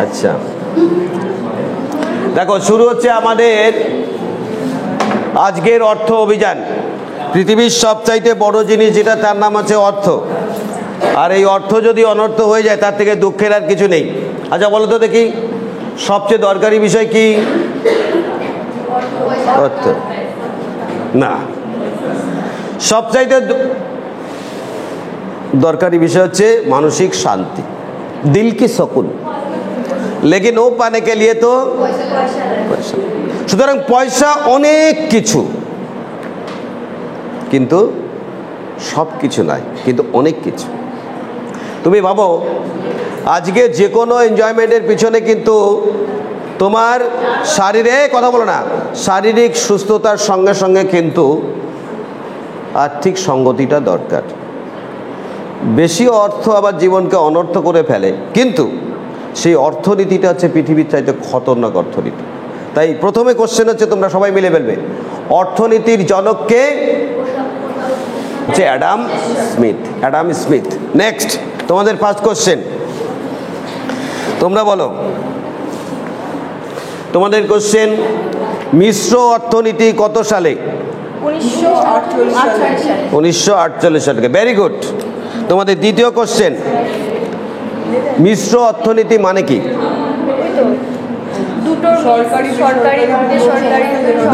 আচ্ছা দেখো, শুরু হচ্ছে আমাদের আজকের অর্থ অভিযান। পৃথিবীর সবচাইতে বড় জিনিস যেটা, তার নাম হচ্ছে অর্থ। আর এই অর্থ যদি অনর্থ হয়ে যায়, তার থেকে দুঃখের আর কিছু নেই। আচ্ছা বলো তো দেখি, সবচেয়ে দরকারি বিষয় কি? অর্থ না, সবচাইতে দরকারি বিষয় হচ্ছে মানসিক শান্তি, দিল কি সুকুন। লেকিন ও পানে কে লিয়ে তো পয়সা। সুতরাং পয়সা অনেক কিছু, কিন্তু সব কিছু নয়, কিন্তু অনেক কিছু। তুমি ভাবো, আজকে যে কোনো এনজয়মেন্টের পিছনে কিন্তু তোমার শারীরিক সুস্থতার সঙ্গে সঙ্গে কিন্তু আর্থিক সঙ্গতিটা দরকার। বেশি অর্থ আবার জীবনকে অনর্থ করে ফেলে, কিন্তু সেই অর্থনীতিটা হচ্ছে পৃথিবীর চাইতে খতরনাক অর্থনীতি। তাই প্রথমে কোশ্চেন হচ্ছে, তোমরা সবাই মিলে ফেলবে, অর্থনীতির জনককে হচ্ছে অ্যাডাম স্মিথ। নেক্সট, তোমাদের ফার্স্ট কোশ্চেন, তোমরা বলো। তোমাদের কোশ্চেন, মিশ্র অর্থনীতি কত সালে? 1948 সালে। Very good. তোমাদের দ্বিতীয় কোশ্চেন, মিশ্র অর্থনীতি মানে কি?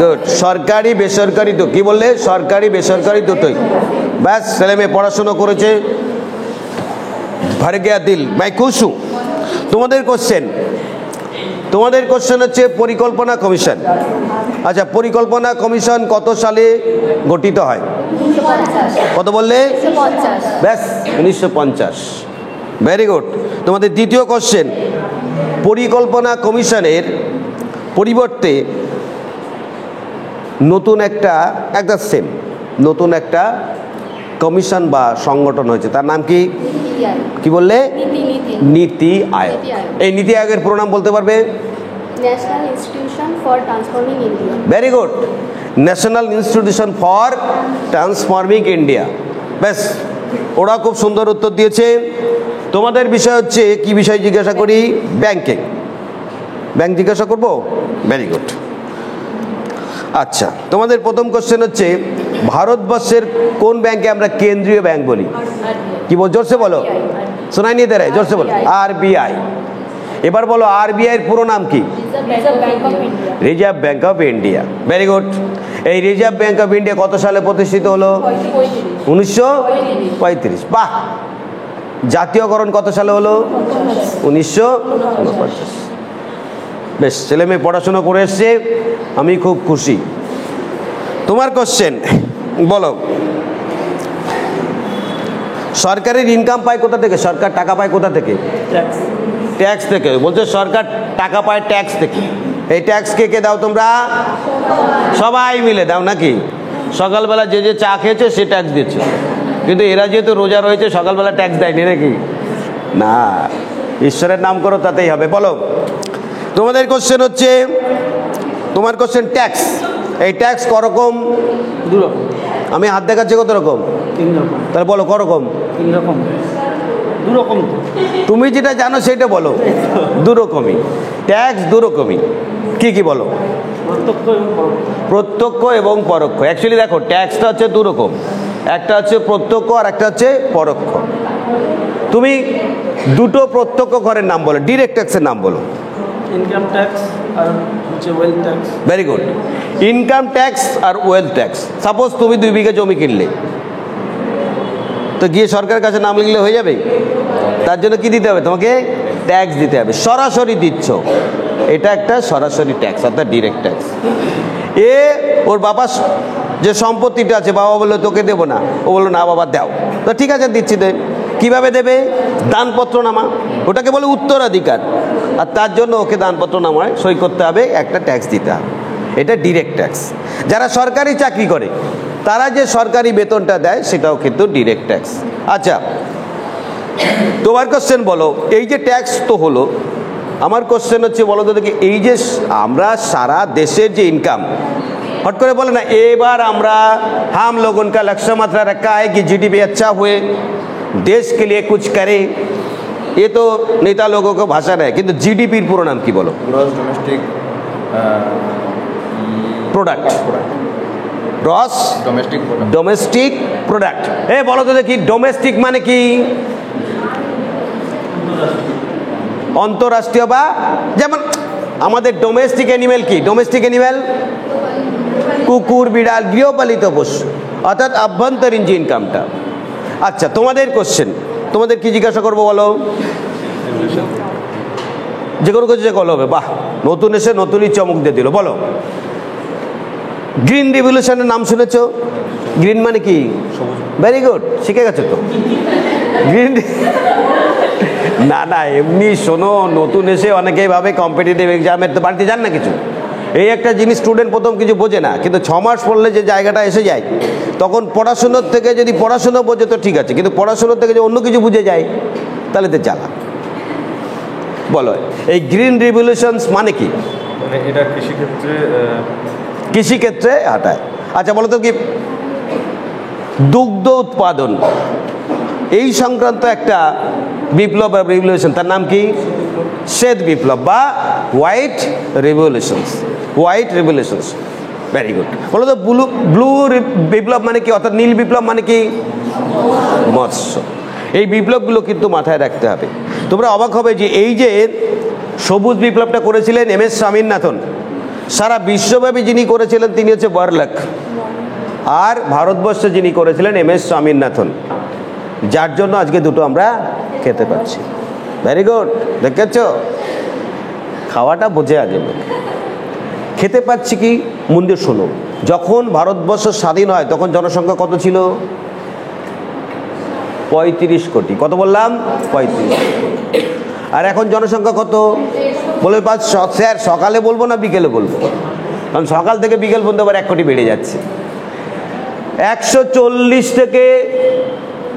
গুড। সরকারি বেসরকারি তো কি বললে? সরকারি বেসরকারি দুটোই। ব্যাস, ছেলে মেয়ে পড়াশোনা করেছে, ভর গয়া দিল, मैं खुश हूं। তোমাদের কোশ্চেন হচ্ছে পরিকল্পনা কমিশন। আচ্ছা, পরিকল্পনা কমিশন কত সালে গঠিত হয়? কত বললে? ব্যাস, 1950। Very good. তোমাদের দ্বিতীয় কোশ্চেন, পরিকল্পনা কমিশনের পরিবর্তে নতুন একটা কমিশন বা সংগঠন হয়েছে, তার নাম কি? কি বললে? নীতি আয়োগ। এই নীতি আয়োগের পুরো নাম বলতে পারবে? National institution for transforming India. Very good, national institution for transforming India. ব্যাস, ওরা খুব সুন্দর উত্তর দিয়েছে। তোমাদের বিষয় হচ্ছে কি বিষয় জিজ্ঞাসা করি? ব্যাংক জিজ্ঞাসা করবো? Very good. আচ্ছা, তোমাদের প্রথম কোশ্চেন হচ্ছে, ভারতবর্ষের কোন ব্যাংকে আমরা কেন্দ্রীয় ব্যাংক বলি? কি বল, জোরসে বলো, শোনাই নিয়ে দেয়, জোরসে বলো। আরবিআই। এবার বলো, আরবিআই এর পুরো নাম কি? Reserve bank of India. Very good. এই রিজার্ভ ব্যাংক অফ ইন্ডিয়া কত সালে প্রতিষ্ঠিত হলো? 1935। বাহ। জাতীয়করণ কত সালে হলো? 1949। বেশ, ছেলে মেয়ে পড়াশোনা করে এসছে, আমি খুব খুশি। তোমার কোশ্চেন, বলো, সরকারের ইনকাম পায় কোথা থেকে? সরকার টাকা পায় কোথা থেকে? ট্যাক্স থেকে। বলছে সরকার টাকা পায় ট্যাক্স থেকে। এই ট্যাক্স কে দাও তোমরা? সবাই মিলে দাও নাকি? সকালবেলা যে চা খেয়েছে সে ট্যাক্স দিচ্ছে, কিন্তু এরা যেহেতু রোজা রয়েছে সকালবেলা ট্যাক্স দেয়নি নাকি? না, ঈশ্বরের নাম করো, তাতেই হবে। বলো, তোমাদের কোশ্চেন হচ্ছে, তোমার কোশ্চেন ট্যাক্স। এই ট্যাক্স করকম? দুরকম। আমি হাত দেখাচ্ছি, কত রকম? 3 রকম। তাহলে বলো করকম? 3 রকম। 2 রকম। তুমি যেটা জানো সেটা বলো। 2 রকমই ট্যাক্স, 2 রকমই। কি বলো? প্রত্যক্ষ এবং পরোক্ষ। অ্যাকচুয়ালি দেখো, ট্যাক্সটা হচ্ছে 2 রকম, একটা হচ্ছে প্রত্যক্ষ আর একটা হচ্ছে পরোক্ষ। তুমি দুটো প্রত্যক্ষ করের নাম বলো, ডিরেক্ট ট্যাক্সের নাম বলো। ইনকাম ট্যাক্স আর হচ্ছে wealth tax. Very good. Income tax আর ওয়েলথ ট্যাক্স। সাপোজ তুমি 2 বিঘা জমি কিনলে, তো গিয়ে সরকারের কাছে নাম লিখলে হয়ে যাবে? তার জন্য কি দিতে হবে? তোমাকে ট্যাক্স দিতে হবে, সরাসরি দিচ্ছ। এটা একটা সরাসরি ট্যাক্স, অর্থাৎ ডিরেক্ট ট্যাক্স। ওর বাবা যে সম্পত্তিটা আছে, বাবা বললো তোকে দেবো না, ও বললো না বাবা দাও, তো ঠিক আছে দিচ্ছি। কিভাবে দেবে? দানপত্র নামা, ওটাকে বলে উত্তরাধিকার। আর তার জন্য ওকে দানপত্র নামায় সই করতে হবে, একটা ট্যাক্স দিতে হবে। এটা ডিরেক্ট ট্যাক্স। যারা সরকারি চাকরি করে তারা যে সরকারি বেতনটা দেয় সেটাও কিন্তু ডিরেক্ট ট্যাক্স। আচ্ছা, তোমার কোশ্চেন বলো, এই যে ট্যাক্স তো হলো, আমার কোশ্চেন হচ্ছে বলো তো দেখি, এই যে আমরা সারা দেশের যে ইনকাম, हट করে বলে না এবার আমরা हम लोगों का लक्ष्य मात्रा रखा है कि जीडीपी अच्छा हुए, देश के लिए कुछ करें, ये तो नेता लोगों को भाषण है, किंतु जीडीपीर पूरा नाम की बोलो? Gross domestic product. Gross domestic product. এ বলো তো দেখি, ডোমেস্টিক মানে কি? অন্তরাষ্ট্রীয়, বা যেমন আমাদের ডোমেস্টিক অ্যানিমেল কি? ডোমেস্টিক অ্যানিমেল কুকুর, বিড়াল, গৃহপালিত পশু, অর্থাৎ আভ্যন্তরীণ যে ইনকামটা। আচ্ছা, তোমাদের কোশ্চেন, তোমাদের কি জিজ্ঞাসা করবো বলো? যে কোনো কিছু কল হবে। বাহ, নতুন এসে নতুনই চমক দিয়ে দিল। বলো, গ্রিন রিভলিউশনের নাম শুনেছো? গ্রিন মানে কি? ভেরি গুড, শিখে গেছো তো। গ্রিন না না, এমনি শোনো, নতুন এসে অনেকেই ভাবে কম্পিটিটিভ এক্সামের তো বাড়িতে যান না কিছু। এই একটা জিনিস স্টুডেন্ট প্রথম কিছু বোঝে না, কিন্তু 6 মাস পড়লে যে জায়গাটা এসে যায়, তখন পড়াশুনোর থেকে যদি পড়াশুনো বোঝে তো ঠিক আছে, কিন্তু পড়াশুনোর থেকে যদি অন্য কিছু বুঝে যায় তাহলে তো জ্বালা। বলো, এই গ্রিন রিভলিউশনস মানে কি? মানে এটা কৃষিক্ষেত্রে কৃষিক্ষেত্রে হাঁটায়। আচ্ছা বলো তো, কি দুগ্ধ উৎপাদন এই সংক্রান্ত একটা বিপ্লব বা রিভলিউশন, তার নাম কি? শ্বেত বিপ্লব বা white revolutions. White revolutions, very good. বলো তো, ব্লু বিপ্লব মানে কি, অর্থাৎ নীল বিপ্লব মানে কি? মৎস্য। এই বিপ্লবগুলো কিন্তু মাথায় রাখতে হবে। তোমরা অবাক হবে যে এই যে সবুজ বিপ্লবটা করেছিলেন এম এস স্বামীনাথন, সারা বিশ্বব্যাপী যিনি করেছিলেন তিনি হচ্ছে বড়লাট, আর ভারতবর্ষে যিনি করেছিলেন এম এস স্বামীনাথন, যার জন্য আজকে দুটো আমরা খেতে পাচ্ছি। ভেরি গুড, দেখেছ? খাওয়াটা বোঝে আগে, খেতে পাচ্ছি কি? মন দিয়ে শোনো, যখন ভারতবর্ষ স্বাধীন হয় তখন জনসংখ্যা কত ছিল? 35 কোটি। কত বললাম? 35। আর এখন জনসংখ্যা কত? বলে স্যার সকালে বলবো না বিকেলে বলবো? কারণ সকাল থেকে বিকেল পর্যন্ত আবার 1 কোটি বেড়ে যাচ্ছে। 140 থেকে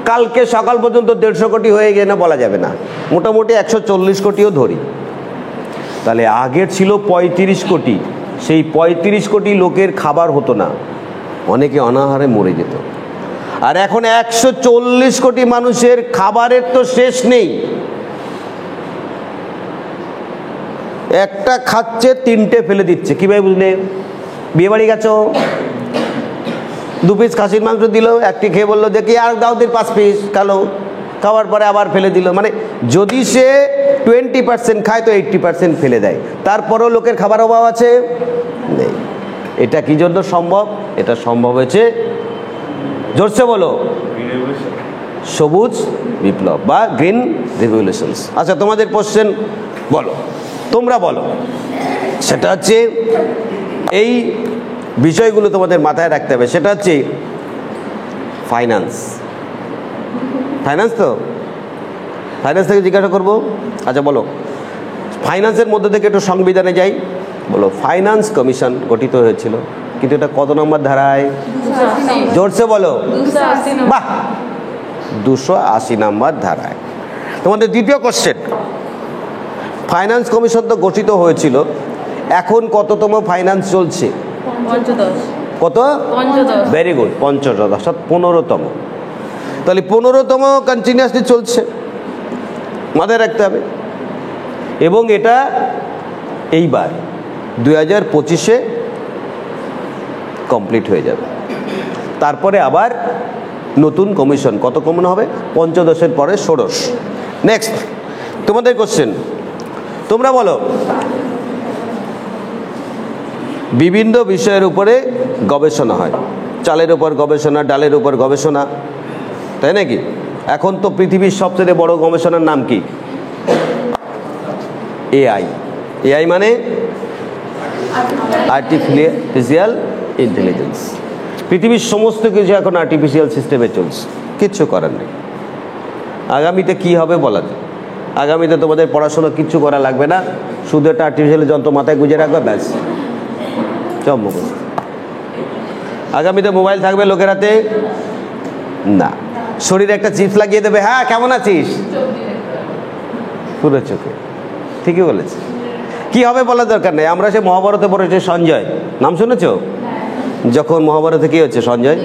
কালকে সকাল পর্যন্ত 150 কোটি হয়ে গেলে না বলা যাবে না, মোটামুটি 140 কোটিও ধরি। তাহলে আগের ছিল 35 কোটি, সেই 35 কোটি লোকের খাবার হতো না, অনেকে অনাহারে মরে যেত। আর এখন 140 কোটি মানুষের খাবারের তো শেষ নেই। একটা খাচ্ছে, 3টে ফেলে দিচ্ছে। কীভাবে বুঝলে? বিয়ে বাড়ি গেছো, 2 পিস খাসির মাংস দিল, 1টি খেয়ে বললো দেখি আর দাও 5 পিস, খালো, খাওয়ার পরে আবার ফেলে দিল। মানে যদি সে 20% খায় তো 80% ফেলে দেয়। তারপরেও লোকের খাবার অভাব আছে? নেই। এটা কি জন্য সম্ভব? এটা সম্ভব হয়েছে, জোরসে বলো, সবুজ বিপ্লব বা গ্রিন রিভলিউশনস। আচ্ছা, তোমাদের কোশ্চেন বলো, তোমরা বলো। সেটা হচ্ছে এই বিষয়গুলো তোমাদের মাথায় রাখতে হবে। সেটা হচ্ছে ফাইন্যান্স। ফাইন্যান্স তো, ফাইন্যান্স থেকে জিজ্ঞাসা করবো। আচ্ছা বলো, ফাইন্যান্সের মধ্যে থেকে একটু সংবিধানে যাই। বলো, ফাইন্যান্স কমিশন গঠিত হয়েছিল, কিন্তু এটা কত নম্বর ধারায়? জোরসে বলো। বাহ, 280 নম্বর ধারায়। তোমাদের দ্বিতীয় কোশ্চেন, ফাইন্যান্স কমিশন তো গঠিত হয়েছিল, এখন কততম ফাইন্যান্স চলছে? কত? ভেরি গুড, ৫৫, অর্থাৎ 15তম। তাহলে 15তম কন্টিনিউয়াসলি চলছে, মাথায় রাখতে হবে। এবং এটা এইবার 2025-এ কমপ্লিট হয়ে যাবে। তারপরে আবার নতুন কমিশন, কত কমন হবে? 15-এর পরে 16। নেক্সট তোমাদের কোশ্চেন, তোমরা বলো। বিভিন্ন বিষয়ের উপরে গবেষণা হয়, চালের উপর গবেষণা, ডালের উপর গবেষণা, তাই নাকি? এখন তো পৃথিবীর সবচেয়ে বড় গবেষণার নাম কি? এআই। এআই মানে আর্টিফিশিয়াল ইন্টেলিজেন্স। পৃথিবীর সমস্ত কিছু এখন আর্টিফিশিয়াল সিস্টেমে চলছে, কিচ্ছু করার নেই। আগামীতে কি হবে বলা যায়? আগামীতে তোমাদের পড়াশোনা কিচ্ছু করা লাগবে না, শুধু একটা আর্টিফিশিয়াল যন্ত্র মাথায় গুঁজে রাখবে, ব্যাস, সব মুখস্থ। আগামীতে মোবাইল থাকবে লোকের হাতে না, শরীরে একটা চিপস লাগিয়ে দেবে, হ্যাঁ কেমন আছিস, পুরো চোখে। ঠিকই বলেছে। কি হবে বলার দরকার নেই। আমরা সে মহাভারতে পড়েছি, সঞ্জয় নাম শুনেছ? যখন মহাভারতে কি হচ্ছে, সঞ্জয়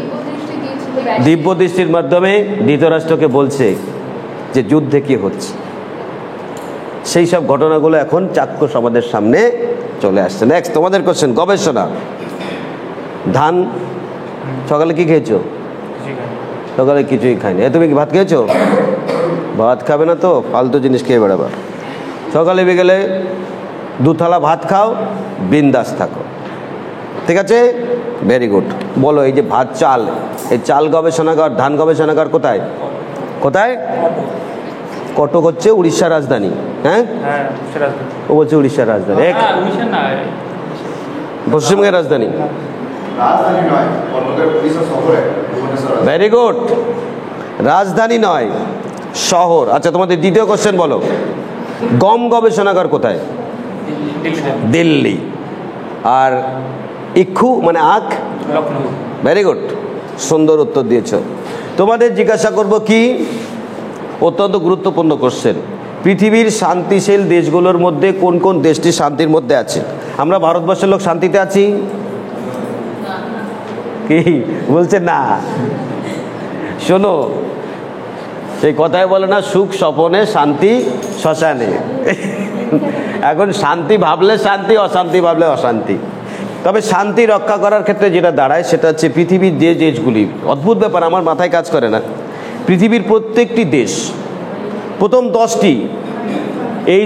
দিব্য দৃষ্টির মাধ্যমে ধৃতরাষ্ট্রকে বলছে যে যুদ্ধে কি হচ্ছে, সেই সব ঘটনাগুলো এখন চাক্ষুষ আমাদের সামনে চলে আসছে। নেক্সট তোমাদের কোশ্চেন, গবেষণা। ধান, সকালে কি খেয়েছো? সকালে কিছুই খাইনি। তুমি কি ভাত খেয়েছো? ভাত খাবে না তো, ফালতু জিনিস খেয়ে বেড়াবা। সকালে বিকেলে 2 থালা ভাত খাও, বিন্দাস থাকো, ঠিক আছে? Very good. বলো, এই যে ভাত চাল, এই চাল গবেষণাগার, ধান গবেষণাগার কোথায় কোথায়? কটক হচ্ছে উড়িষ্যার রাজধানী। হ্যাঁ, ও বলছে উড়িষ্যার রাজধানী, পশ্চিমবঙ্গের রাজধানী। রাজধানী নয়, কর্ণাটকের উড়িষ্যা শহরে ভুবনেশ্বর। ভেরি গুড, রাজধানী নয়, শহর। আচ্ছা, তোমাদের দ্বিতীয় কোশ্চেন বলো, গম গবেষণাগার কোথায়? দিল্লি। আর ইক্ষু মানে আখ? ভেরি গুড, সুন্দর উত্তর দিয়েছ। তোমাদের জিজ্ঞাসা করব কি, অত্যন্ত গুরুত্বপূর্ণ কোশ্চেন, পৃথিবীর শান্তিশীল দেশগুলোর মধ্যে কোন কোন দেশটি শান্তির মধ্যে আছে? আমরা ভারতবর্ষের লোক শান্তিতে আছি কি? বলছে না। শোনো, সেই কথায় বলে না, সুখ স্বপনে শান্তি শ্মশানে। এখন শান্তি ভাবলে শান্তি, অশান্তি ভাবলে অশান্তি। তবে শান্তি রক্ষা করার ক্ষেত্রে যেটা দাঁড়ায় সেটা হচ্ছে পৃথিবীর যে দেশগুলি, অদ্ভুত ব্যাপার, আমার মাথায় কাজ করে না, পৃথিবীর প্রত্যেকটি দেশ, প্রথম 10টি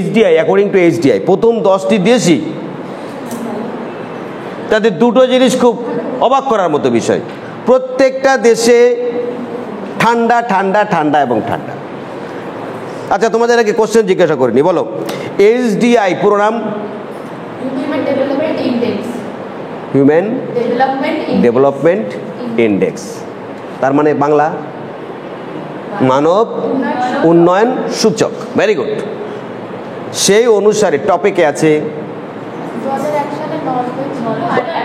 HDI, অ্যাকর্ডিং টু HDI, প্রথম 10টি দেশই তাদের দুটো জিনিস খুব অবাক করার মতো বিষয়। প্রত্যেকটা দেশে ঠান্ডা ঠান্ডা ঠান্ডা এবং ঠান্ডা। আচ্ছা, তোমাদের আগে কোশ্চেন জিজ্ঞাসা করিনি, বলো HDI পুরো নাম? Human Development Index. Human Development Index. Development index, তার মানে বাংলা মানব উন্নয়ন সূচক। Very good. সেই অনুসারে টপিকে আছে 2001 সালে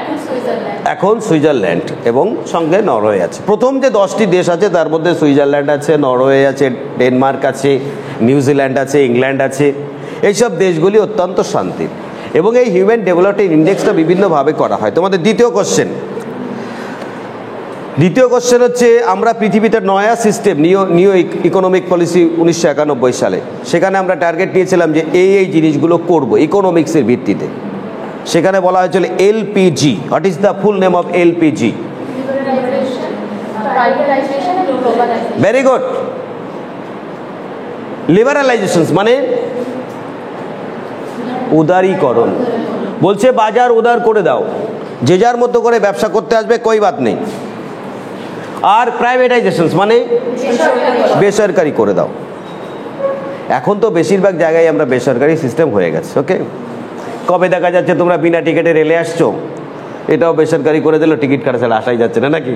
এখন সুইজারল্যান্ড। এখন সুইজারল্যান্ড এবং সঙ্গে নরওয়ে আছে। প্রথম যে 10টি দেশ আছে তার মধ্যে সুইজারল্যান্ড আছে, নরওয়ে আছে, ডেনমার্ক আছে, নিউজিল্যান্ড আছে, ইংল্যান্ড আছে। এইসব দেশগুলি অত্যন্ত শান্তির এবং এই হিউম্যান ডেভেলপমেন্ট ইন্ডেক্সটা বিভিন্নভাবে করা হয়। তোমাদের দ্বিতীয় কোশ্চেন হচ্ছে, আমরা পৃথিবীতে নয়া সিস্টেম, নিউ ইকোনমিক পলিসি 1991 সালে, সেখানে আমরা টার্গেট নিয়েছিলাম যে এই জিনিসগুলো করব ইকোনমিক্সের ভিত্তিতে। সেখানে বলা হয়েছিল LPG। What is the full name of LPG? Privatization and globalization. Very good. Liberalisation মানে উদারীকরণ। বলছে বাজার উদার করে দাও, যে যার মতো করে ব্যবসা করতে আসবে, কই বাত নেই। আর প্রাইভেটাইজেশন মানে বেসরকারি করে দাও। এখন তো বেশিরভাগ জায়গায় আমরা বেসরকারি সিস্টেম হয়ে গেছে। ওকে, কবে দেখা যাচ্ছে তোমরা বিনা টিকিটে রেলে আসছো, এটাও বেসরকারি করে দিল, টিকিট কাটা ছাড়া আসাই যাচ্ছে না, নাকি?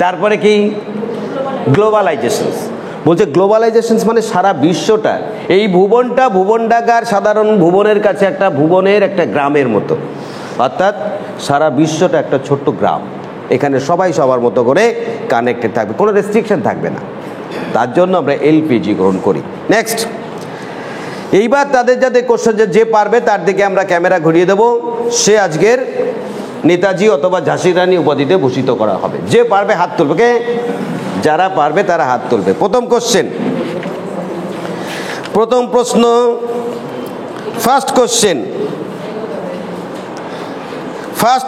তারপরে কি গ্লোবালাইজেশন। বলছে গ্লোবালাইজেশন মানে সারা বিশ্বটা, এই ভুবনটাকার সাধারণ ভুবনের কাছে একটা ভুবনের একটা গ্রামের মতো, অর্থাৎ সারা বিশ্বটা একটা ছোট্ট গ্রাম, এখানে সবাই সবার মতো করে কানেক্টেড থাকবে, কোনো রেস্ট্রিকশন থাকবে না। তার জন্য আমরা LPG গ্রহণ করি। নেক্সট, এইবার তাদের যাদের কোশ্চেন, যে পারবে তার দিকে আমরা ক্যামেরা ঘুরিয়ে দেব, সে আজকের নেতাজি অথবা ঝাঁসি রানী উপাধিতে ভূষিত করা হবে। যে পারবে হাত তুলবে, কে? যারা পারবে তারা হাত তুলবে। প্রথম প্রশ্ন, ফার্স্ট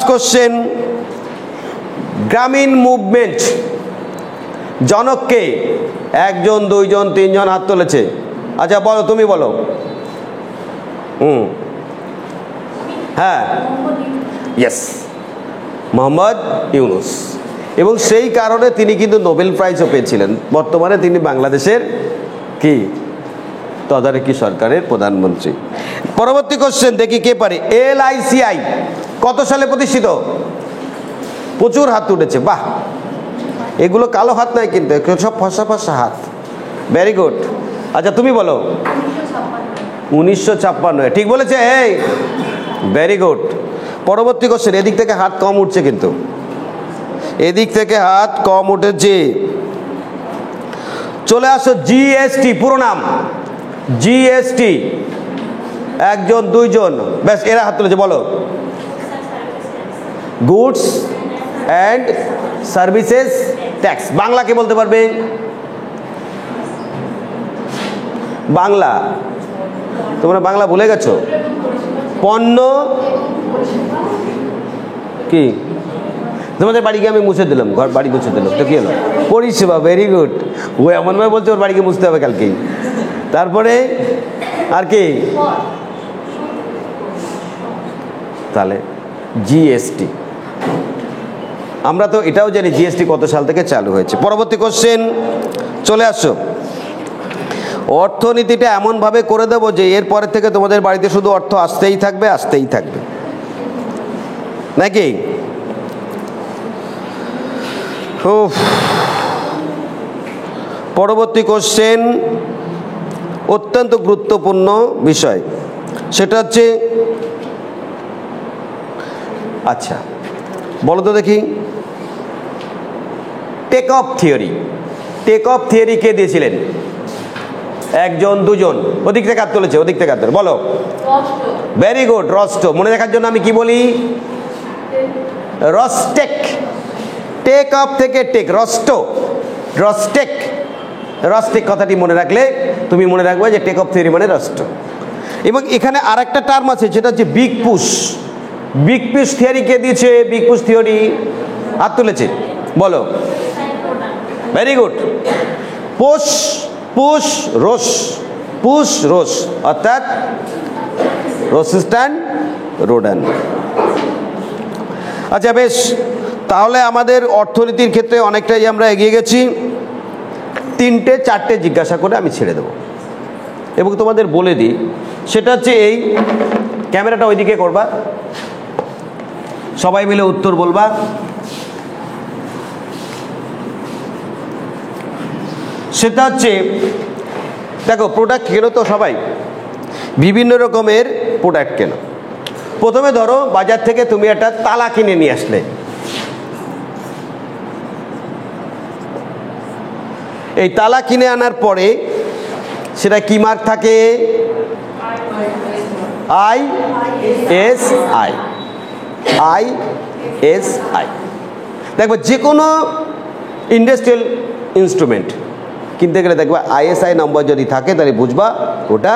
কোশ্চেন, গ্রামীণ মুভমেন্ট জনককে? 1 জন 2 জন 3 জন হাত তুলেছে। আচ্ছা বলো, তুমি বলো। হ্যাঁ, ইয়েস, মোহাম্মদ ইউনুস। এবং সেই কারণে তিনি কিন্তু নোবেল প্রাইজও পেয়েছিলেন। বর্তমানে তিনি বাংলাদেশের কি তদারকি সরকারের প্রধানমন্ত্রী। পরবর্তী কোশ্চেন দেখি কে পারে। LICI কত সালে প্রতিষ্ঠিত? প্রচুর হাত উঠেছে, বাহ। এগুলো কালো হাত নয় কিন্তু, সব ফসা হাত। Very good. আচ্ছা তুমি বলো। 1956, ঠিক বলেছে। এই ভেরি গুড। পরবর্তী কোশ্চেন, এদিক থেকে হাত কম উঠছে, কিন্তু এদিক থেকে হাত কম উঠেছে। চলে আসো, GST পুরো নাম? GST 1 জন 2 জন, ব্যাস, এরা হাত তুলেছে, বলো। Goods and services tax. Bangla কে বলতে পারবে? বাংলা তোমরা বাংলা ভুলে গেছো? পণ্য কি? তোমাদের বাড়িকে আমি মুছে দিলাম, ঘর বাড়ি মুছে দিলাম, তো কি হলো? পরিষেবা। Very good. ও এমনভাবে বলছে ওর বাড়িকে মুছতে হবে কালকেই। তারপরে আর কি? তাহলে জিএসটি। আমরা তো এটাও জানি জিএসটি কত সাল থেকে চালু হয়েছে। পরবর্তী কোশ্চেন চলে আসো। অর্থনীতিটা এমনভাবে করে দেবো যে এরপরে থেকে তোমাদের বাড়িতে শুধু অর্থ আসতেই থাকবে, আসতেই থাকবে, নাকি? পরবর্তী কোশ্চেন অত্যন্ত গুরুত্বপূর্ণ বিষয়, সেটা হচ্ছে, আচ্ছা বলো তো দেখি, take off theory. Take off theory কে দিয়েছিলেন? একজন, দুজন? ওদিক থেকে হাত তুলেছে, ওদিক থেকে হাত তুলে বলো। Very good, Rostow. মনে রাখার জন্য আমি কি বলি? রস্টেক। টেক অফ থেকে টেক, রস্টো, রস্টেক। রস্টেক কথাটি মনে রাখলে তুমি মনে রাখবে যে টেক অফ থিওরি মানে রস্টো। এবং এখানে আর একটা টার্ম আছে, সেটা হচ্ছে big push. Big push theory কে দিয়েছে? বিগ পুশ থিওরি হাত তুলেছে, বলো। Very good. পুশ, পুশ রোস, পুশ রোস, অর্থাৎ রোসিস্ট্যান্ড রোডান। আচ্ছা বেশ, তাহলে আমাদের অর্থনীতির ক্ষেত্রে অনেকটাই আমরা এগিয়ে গেছি। 3টে 4টে জিজ্ঞাসা করে আমি ছেড়ে দেবো এবং তোমাদের বলে দিই, সেটা হচ্ছে এই, ক্যামেরাটা ওইদিকে করবা, সবাই মিলে উত্তর বলবা। সেটা হচ্ছে, দেখো প্রোডাক্ট কেনো তো সবাই, বিভিন্ন রকমের প্রোডাক্ট কেনো। প্রথমে ধরো বাজার থেকে তুমি একটা তালা কিনে নিয়ে আসলে। এই তালা কিনে আনার পরে সেটা কি মার্ক থাকে? ISI। ISI। দেখবো যে কোনো ইন্ডাস্ট্রিয়াল ইনস্ট্রুমেন্ট কিনতে গেলে দেখবা ISI নম্বর যদি থাকে তাহলে বুঝবা ওটা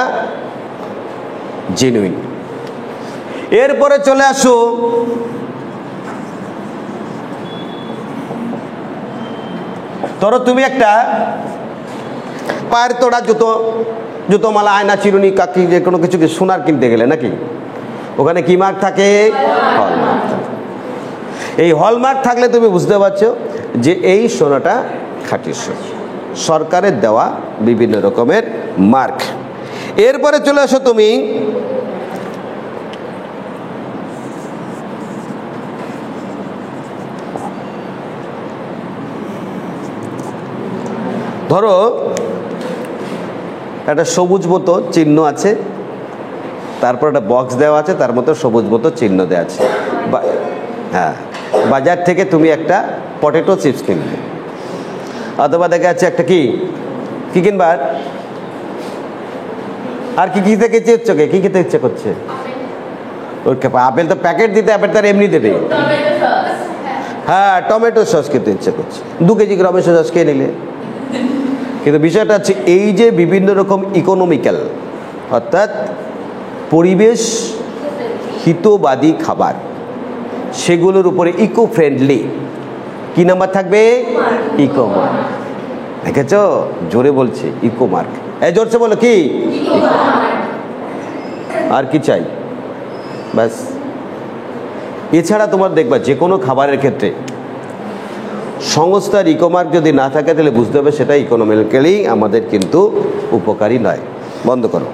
জেনুইন। এরপরে চলে আসো ধরো তুমি একটা পায়ের তোড়া জুতো মালা, আয়না, চিরুনি, কাকি, যে কোনো কিছু সোনার কিনতে গেলে নাকি, ওখানে কি মার্ক থাকে? হলমার্ক। এই হলমার্ক থাকলে তুমি বুঝতে পারছো যে এই সোনাটা খাঁটি সোনা, সরকারের দেওয়া বিভিন্ন রকমের মার্ক। এরপরে চলে আসো তুমি ধরো একটা সবুজ মতো চিহ্ন আছে, তারপর একটা বক্স দেওয়া আছে, তার মতো সবুজ মতো চিহ্ন দেওয়া আছে। হ্যাঁ, বাজার থেকে তুমি একটা পটেটো চিপস কিনবে, অথবা দেখা যাচ্ছে একটা কি কিনবার, আর কি খেতে ইচ্ছে হচ্ছে? কি খেতে ইচ্ছে করছে? ওকে, আপেল তো প্যাকেট দিতে, আপেল তার এমনি দেবে। হ্যাঁ, টমেটো সস খেতে ইচ্ছে করছে, 2 কেজি টমেটো সস খেয়ে নিলে। কিন্তু বিষয়টা হচ্ছে এই যে বিভিন্ন রকম ইকোনমিক্যাল, অর্থাৎ পরিবেশ হিতবাদী খাবার, সেগুলোর উপরে ইকো ফ্রেন্ডলি কি নাম্বার থাকবে? Eco mark. দেখেছ, জোরে বলছে ইকো মার্ক। এই জোরছে বলো কি? আর কি চাই? ব্যাস। এছাড়া তোমার দেখবা যে কোনো খাবারের ক্ষেত্রে সংস্থার ইকো মার্ক যদি না থাকে তাহলে বুঝতে হবে সেটা ইকোনমিক্যালি আমাদের কিন্তু উপকারী নয়। বন্ধ করো।